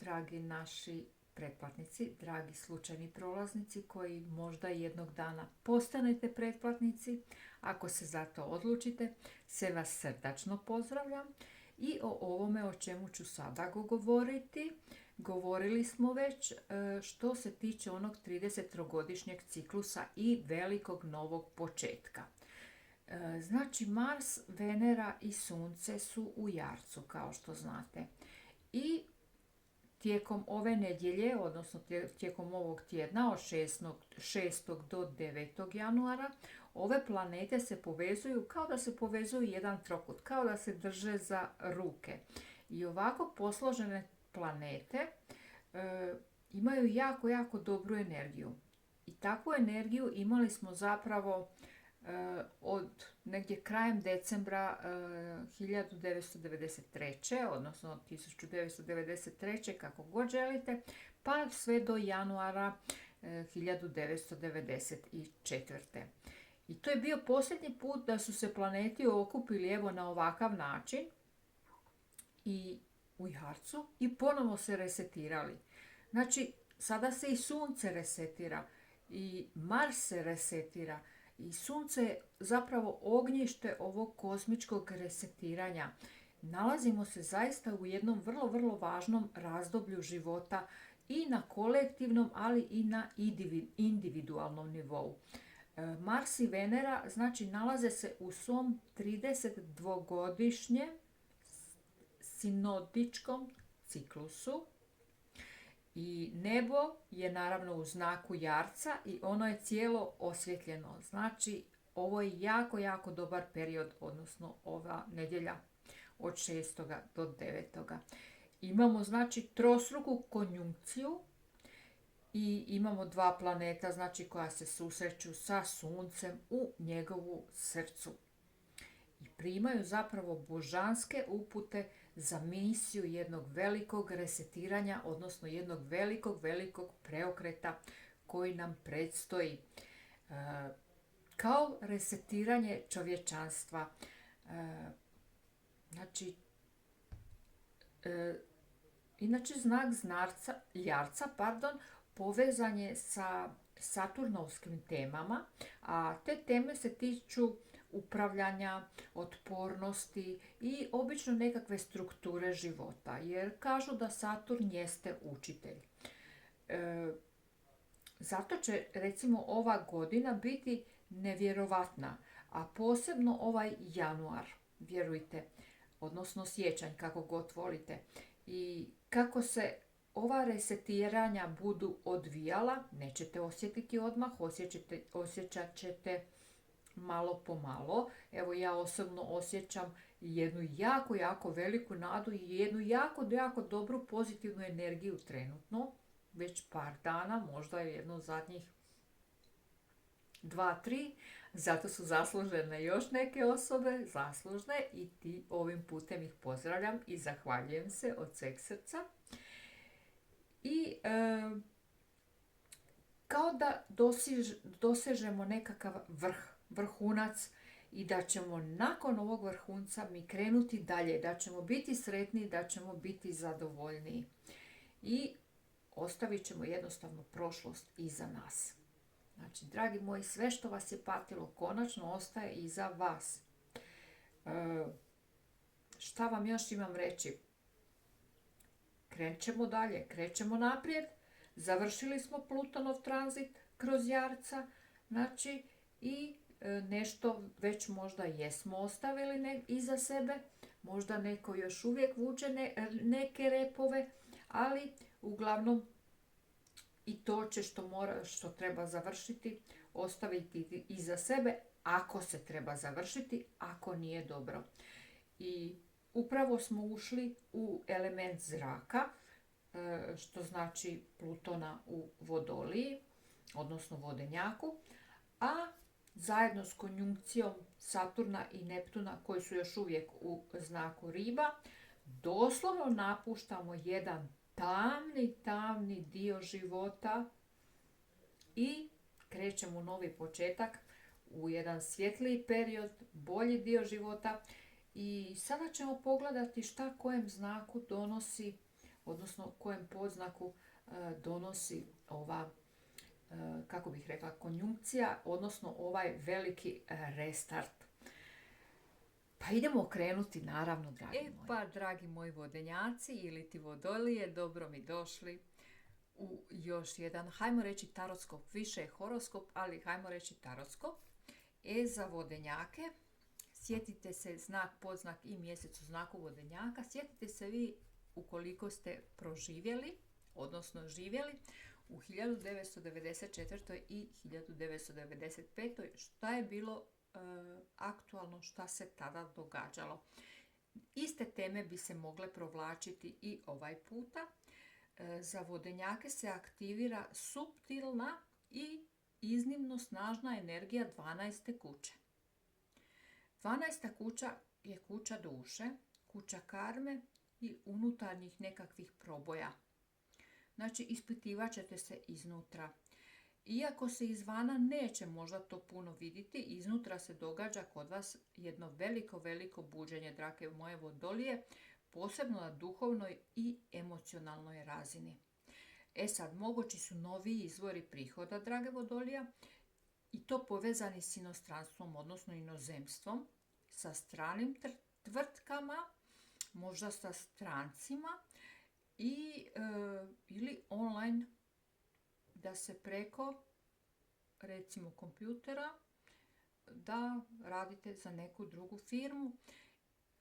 dragi naši pretplatnici, dragi slučajni prolaznici koji možda jednog dana postanete pretplatnici. Ako se za to odlučite, sve vas srdačno pozdravljam i o ovome o čemu ću sada govoriti. Govorili smo već što se tiče onog 30-godišnjeg ciklusa i velikog novog početka. Znači Mars, Venera i Sunce su u Jarcu, kao što znate. I tijekom ove nedjelje, odnosno tijekom ovog tjedna od 6. do 9. januara, ove planete se povezuju kao da se povezuju jedan trokut, kao da se drže za ruke. I ovako posložene planete imaju jako, jako dobru energiju. I takvu energiju imali smo zapravo od negdje krajem decembra 1993. odnosno 1993. kako god želite, pa sve do januara 1994. I to je bio posljednji put da su se planeti okupili evo na ovakav način i u Jarcu i ponovo se resetirali. Znači, sada se i Sunce resetira i Mars se resetira. I Sunce je zapravo ognjište ovog kozmičkog resetiranja. Nalazimo se zaista u jednom vrlo, vrlo važnom razdoblju života i na kolektivnom, ali i na individualnom nivou. Mars i Venera znači nalaze se u svom 32-godišnjem sinodičkom ciklusu. I nebo je naravno u znaku Jarca i ono je cijelo osvjetljeno. Znači, ovo je jako, jako dobar period, odnosno ova nedjelja od 6. do 9. Imamo znači trostruku konjunkciju i imamo dva planeta znači koja se susreću sa Suncem u njegovu srcu. I primaju zapravo božanske upute za misiju jednog velikog resetiranja, odnosno jednog velikog, velikog preokreta koji nam predstoji. Kao resetiranje čovječanstva. Inače znak Jarca, povezan je sa saturnovskim temama, a te teme se tiču upravljanja, otpornosti i obično nekakve strukture života, jer kažu da Saturn jeste učitelj. Zato će recimo ova godina biti nevjerovatna, a posebno ovaj januar, vjerujte, odnosno siječanj, kako god volite. I kako se ova resetiranja budu odvijala, nećete osjetiti odmah, osjećat ćete malo po malo. Evo ja osobno osjećam jednu jako, jako veliku nadu i jednu jako, jako dobru pozitivnu energiju trenutno. Već par dana, možda je jedno zadnjih 2-3. Zato su zaslužene još neke osobe, zaslužne i ti ovim putem ih pozdravljam i zahvaljujem se od sveg srca. I kao da dosežemo nekakav vrhunac i da ćemo nakon ovog vrhunca mi krenuti dalje, da ćemo biti sretni, da ćemo biti zadovoljniji i ostavit ćemo jednostavno prošlost iza nas. Znači, dragi moji, sve što vas je patilo konačno ostaje iza vas. Šta vam još imam reći? Krećemo dalje, krećemo naprijed. Završili smo Plutonov tranzit kroz Jarca, znači i nešto već možda jesmo ostavili iza sebe, možda neko još uvijek vuče neke repove, ali uglavnom i to će što treba završiti, ostaviti iza sebe, ako se treba završiti, ako nije dobro. I upravo smo ušli u element zraka, što znači Plutona u Vodoliji, odnosno Vodenjaku, a zajedno s konjunkcijom Saturna i Neptuna, koji su još uvijek u znaku Riba, doslovno napuštamo jedan tamni dio života i krećemo u novi početak, u jedan svjetliji period, bolji dio života. I sada ćemo pogledati šta kojem znaku donosi odnosno kojem podznaku donosi ova, kako bih rekla, konjunkcija, odnosno ovaj veliki restart. Pa idemo krenuti, naravno, dragi moji. Pa, dragi moji vodenjaci ili ti vodolije, dobro mi došli u još jedan, hajmo reći tarotskop, više je horoskop, ali hajmo reći tarotskop. Za vodenjake, sjetite se znak, podznak i mjesec u znaku vodenjaka, sjetite se vi ukoliko ste proživjeli, odnosno živjeli u 1994. i 1995. šta je bilo aktualno, šta se tada događalo. Iste teme bi se mogle provlačiti i ovaj puta. Za vodenjake se aktivira suptilna i iznimno snažna energija 12. kuće. 12. kuća je kuća duše, kuća karme i unutarnjih nekakvih proboja. Znači, ispitivat ćete se iznutra. Iako se izvana neće možda to puno vidjeti, iznutra se događa kod vas jedno veliko buđenje, drage moje vodolije, posebno na duhovnoj i emocionalnoj razini. Sad, mogući su novi izvori prihoda, drage vodolija, i to povezani s inostranstvom, odnosno inozemstvom, sa stranim tvrtkama, možda sa strancima ili online, da se preko, recimo, kompjutera, da radite za neku drugu firmu,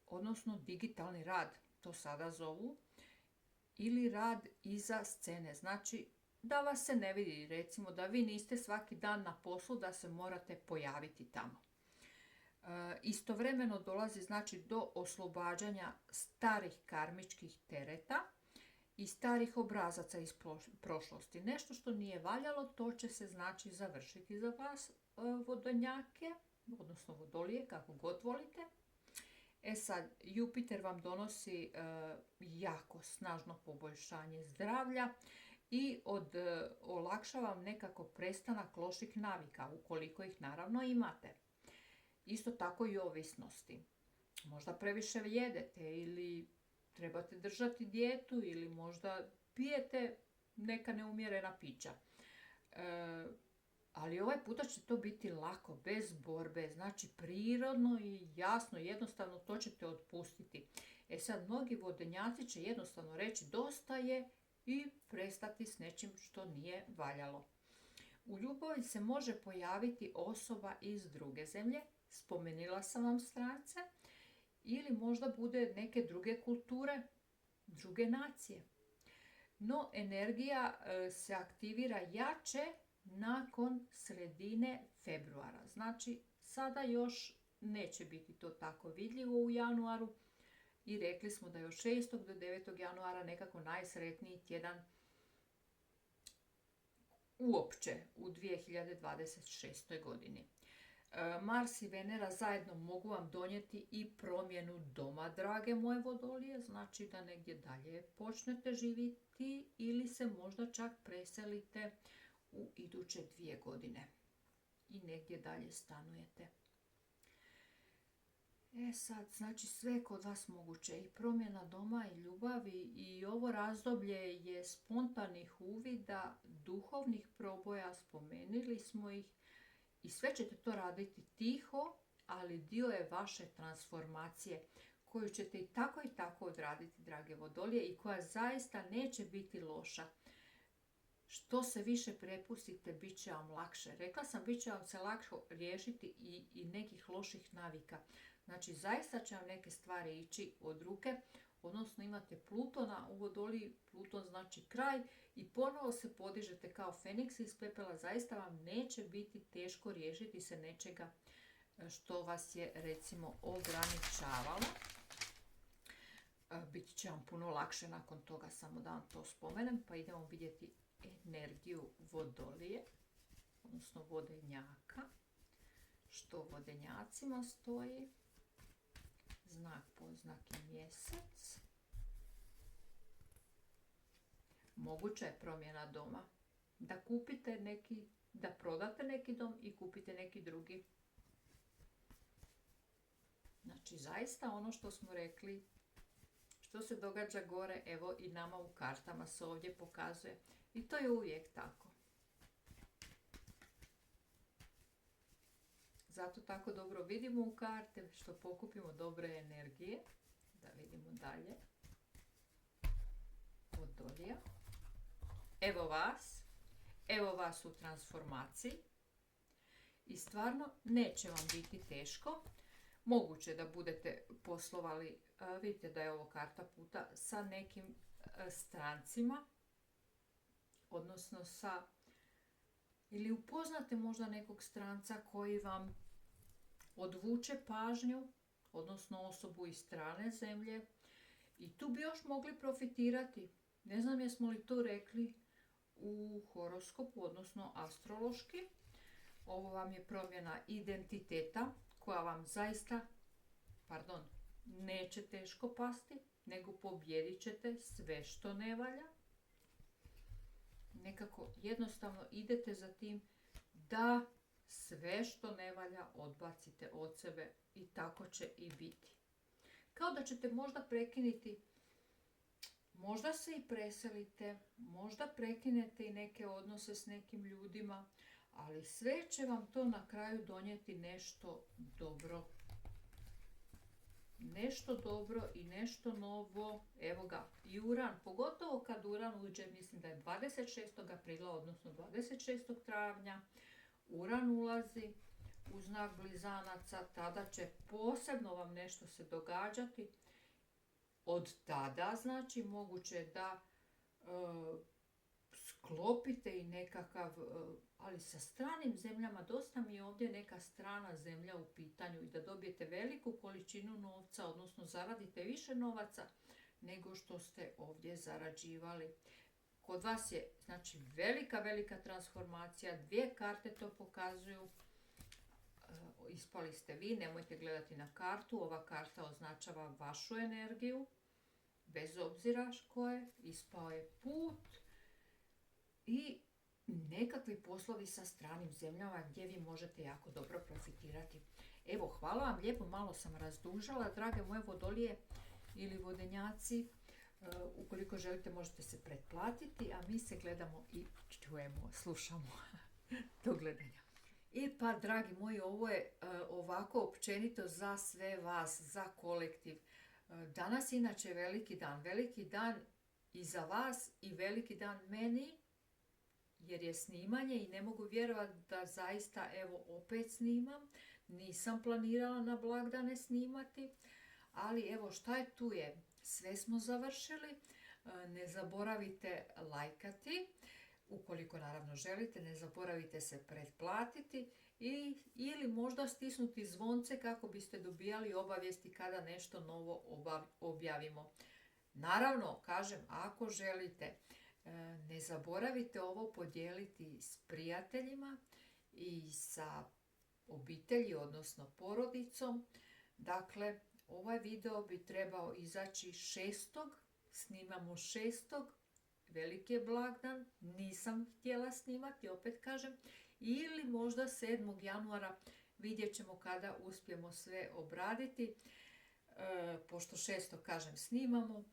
odnosno digitalni rad, to sada zovu, ili rad iza scene. Znači, da vas se ne vidi, recimo da vi niste svaki dan na poslu, da se morate pojaviti tamo. Istovremeno dolazi, znači, do oslobađanja starih karmičkih tereta i starih obrazaca iz prošlosti. Nešto što nije valjalo, to će se, znači, završiti za vas, vodenjake, odnosno vodolije, kako god volite. Sad, Jupiter vam donosi jako snažno poboljšanje zdravlja i olakšava vam nekako prestanak loših navika, ukoliko ih naravno imate. Isto tako i ovisnosti. Možda previše jedete ili trebate držati dijetu ili možda pijete neka neumjerena pića. Ali ovaj puta će to biti lako, bez borbe, znači prirodno i jasno, jednostavno to ćete otpustiti. Sad, mnogi vodenjaci će jednostavno reći dosta je i prestati s nečim što nije valjalo. U ljubavi se može pojaviti osoba iz druge zemlje, spomenula sam vam strance, ili možda bude neke druge kulture, druge nacije. No, energija se aktivira jače nakon sredine februara. Znači, sada još neće biti to tako vidljivo u januaru i rekli smo da je od 6. do 9. januara nekako najsretniji tjedan uopće u 2026. godini. Mars i Venera zajedno mogu vam donijeti i promjenu doma, drage moje vodolije, znači da negdje dalje počnete živjeti ili se možda čak preselite u iduće 2 godine i negdje dalje stanujete. Sad, znači sve je kod vas moguće, i promjena doma i ljubavi, i ovo razdoblje je spontanih uvida, duhovnih proboja, spomenuli smo ih, i sve ćete to raditi tiho, ali dio je vaše transformacije koju ćete i tako odraditi, drage vodolije, i koja zaista neće biti loša. Što se više prepustite, bit će vam lakše. Rekla sam, bit će vam se lakše riješiti i nekih loših navika. Znači, zaista će vam neke stvari ići od ruke, odnosno imate Plutona u vodoliji, Pluton znači kraj, i ponovo se podižete kao Feniks iz pepela. Zaista vam neće biti teško riješiti se nečega što vas je, recimo, ograničavalo. Bit će vam puno lakše nakon toga, samo da vam to spomenem, pa idemo vidjeti energiju vodolije, odnosno vodenjaka. Što vodenjacima stoji? Znak, podznak i mjesec. Moguća je promjena doma. Da kupite neki, da prodate neki dom i kupite neki drugi. Znači, zaista ono što smo rekli, što se događa gore, evo i nama u kartama se ovdje pokazuje. I to je uvijek tako. Zato tako dobro vidimo u karte, što pokupimo dobre energije. Da vidimo dalje. Vodolija. Evo vas u transformaciji. I stvarno neće vam biti teško. Moguće da budete poslovali, vidite da je ovo karta puta, sa nekim strancima, odnosno ili upoznate možda nekog stranca koji vam odvuče pažnju, odnosno osobu iz strane zemlje, i tu bi još mogli profitirati. Ne znam jesmo li to rekli u horoskopu, odnosno astrološki. Ovo vam je promjena identiteta koja vam zaista, neće teško pasti, nego pobijedit ćete sve što ne valja. Nekako jednostavno idete za tim da sve što ne valja odbacite od sebe i tako će i biti. Kao da ćete možda prekinuti, možda se i preselite, možda prekinete i neke odnose s nekim ljudima, ali sve će vam to na kraju donijeti nešto dobro. Nešto dobro i nešto novo. Evo ga, i Uran, pogotovo kad Uran uđe, mislim da je 26. aprila, odnosno 26. travnja, Uran ulazi u znak blizanaca, tada će posebno vam nešto se događati. Od tada, znači, moguće da sklopite i nekakav, ali sa stranim zemljama, dosta mi je ovdje neka strana zemlja u pitanju, i da dobijete veliku količinu novca, odnosno zaradite više novaca nego što ste ovdje zarađivali. Kod vas je, znači, velika transformacija, 2 karte to pokazuju. Ispali ste vi, nemojte gledati na kartu, ova karta označava vašu energiju, bez obzira koje, ispao je put i nekakvi poslovi sa stranim zemljama gdje vi možete jako dobro profitirati. Evo, hvala vam lijepo, malo sam razdužala, drage moje vodolije ili vodenjaci. Ukoliko želite možete se pretplatiti, a mi se gledamo i čujemo, slušamo. Do gledanja. I pa, dragi moji, ovo je ovako općenito za sve vas, za kolektiv. Danas inače veliki dan i za vas i veliki dan meni, jer je snimanje i ne mogu vjerovati da zaista evo opet snimam. Nisam planirala na blagdane snimati, ali evo šta je tu je. Sve smo završili. Ne zaboravite lajkati. Ukoliko naravno želite, ne zaboravite se pretplatiti ili možda stisnuti zvonce kako biste dobijali obavijesti kada nešto novo objavimo. Naravno, kažem, ako želite, ne zaboravite ovo podijeliti s prijateljima i sa obitelji, odnosno porodicom. Dakle, ovaj video bi trebao izaći 6. Snimamo 6. Veliki je blagdan, nisam htjela snimati, opet kažem, ili možda 7. januara, vidjet ćemo kada uspijemo sve obraditi, pošto 6. kažem snimamo.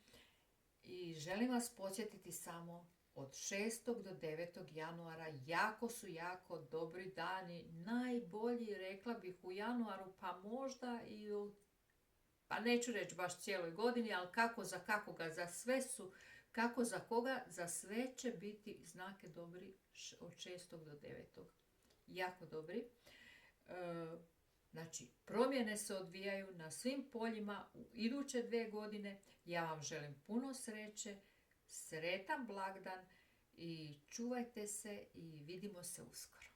I želim vas podsjetiti samo od 6. do 9. januara jako dobri dani, najbolji, rekla bih, u januaru, pa možda i pa neću reći baš cijeloj godini, ali kako za kakoga, za sve su, kako za koga, za sve će biti znake dobri od 6. do 9. Jako dobri. Znači, promjene se odvijaju na svim poljima u iduće 2 godine. Ja vam želim puno sreće, sretan blagdan i čuvajte se i vidimo se uskoro.